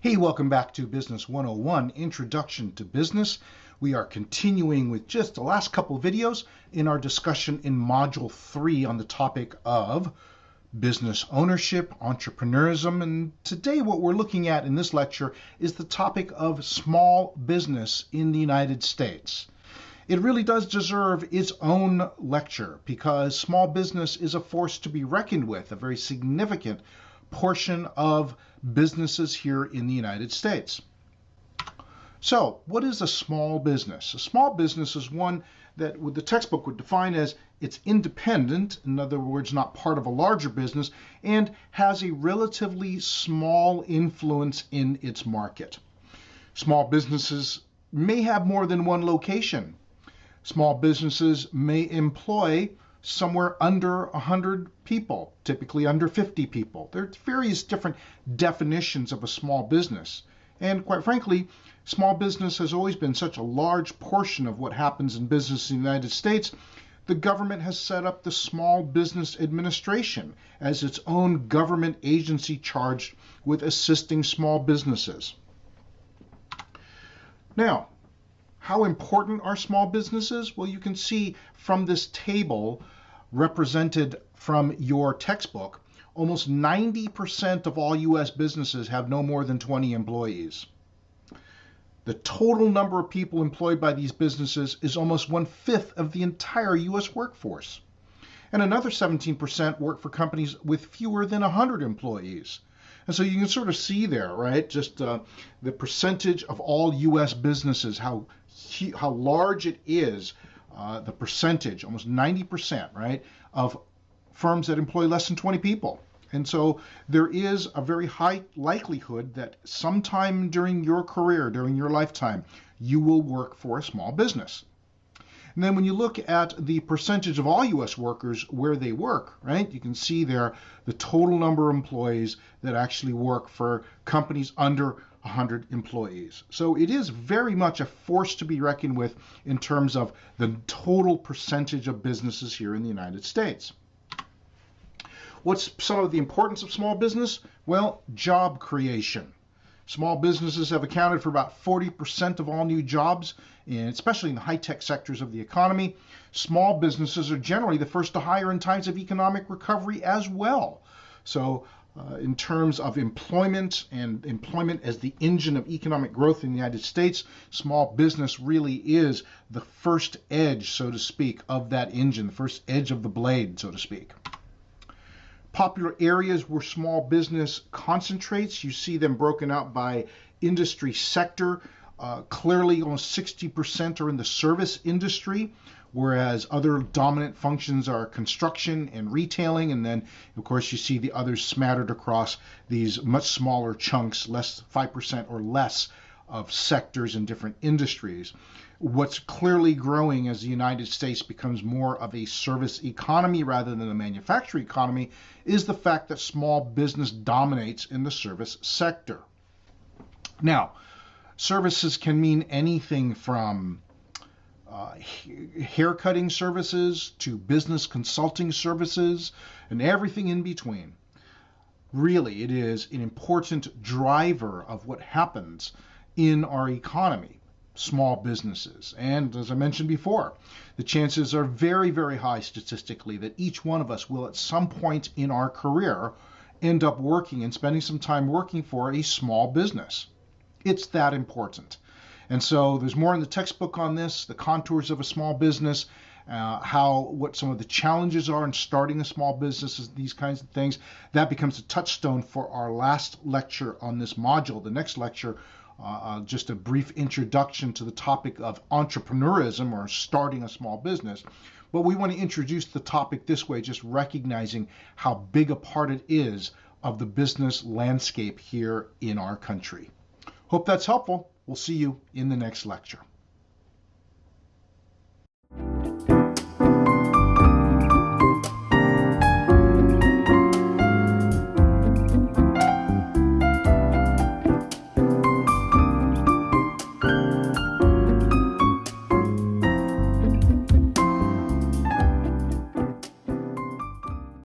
Hey, welcome back to Business 101, Introduction to Business. We are continuing with just the last couple of videos in our discussion in Module 3 on the topic of business ownership, entrepreneurism, and today what we're looking at in this lecture is the topic of small business in the United States. It really does deserve its own lecture because small business is a force to be reckoned with, a very significant portion of businesses here in the United States. So, what is a small business? A small business is one that the textbook would define as it's independent, in other words, not part of a larger business, and has a relatively small influence in its market. Small businesses may have more than one location. Small businesses may employ somewhere under 100 people, typically under 50 people. There are various different definitions of a small business. And quite frankly, small business has always been such a large portion of what happens in business in the United States. The government has set up the Small Business Administration as its own government agency charged with assisting small businesses. Now, how important are small businesses? Well, you can see from this table represented from your textbook, almost 90% of all U.S. businesses have no more than 20 employees. The total number of people employed by these businesses is almost 1/5 of the entire U.S. workforce. And another 17% work for companies with fewer than 100 employees. And so you can sort of see there, right, just the percentage of all U.S. businesses, how large it is, the percentage, almost 90%, right, of firms that employ less than 20 people. And so there is a very high likelihood that sometime during your career, during your lifetime, you will work for a small business. And then when you look at the percentage of all U.S. workers where they work, right, you can see there the total number of employees that actually work for companies under 100 employees. So it is very much a force to be reckoned with in terms of the total percentage of businesses here in the United States. What's some of the importance of small business? Well, job creation. Small businesses have accounted for about 40% of all new jobs, especially in the high-tech sectors of the economy. Small businesses are generally the first to hire in times of economic recovery as well. So in terms of employment and employment as the engine of economic growth in the United States, small business really is the first edge, so to speak, of that engine, the first edge of the blade, so to speak. Popular areas where small business concentrates, you see them broken out by industry sector. Clearly, almost 60% are in the service industry, whereas other dominant functions are construction and retailing. And then, of course, you see the others smattered across these much smaller chunks, 5% or less of sectors in different industries. What's clearly growing as the United States becomes more of a service economy rather than a manufacturing economy is the fact that small business dominates in the service sector. Now, services can mean anything from haircutting services to business consulting services and everything in between. Really, it is an important driver of what happens in our economy, small businesses. And as I mentioned before, the chances are very, very high statistically that each one of us will at some point in our career end up working and spending some time working for a small business. It's that important. And so there's more in the textbook on this, the contours of a small business, what some of the challenges are in starting a small business, these kinds of things. That becomes a touchstone for our last lecture on this module. The next lecture, just a brief introduction to the topic of entrepreneurism, or starting a small business. But we want to introduce the topic this way, just recognizing how big a part it is of the business landscape here in our country. Hope that's helpful. We'll see you in the next lecture.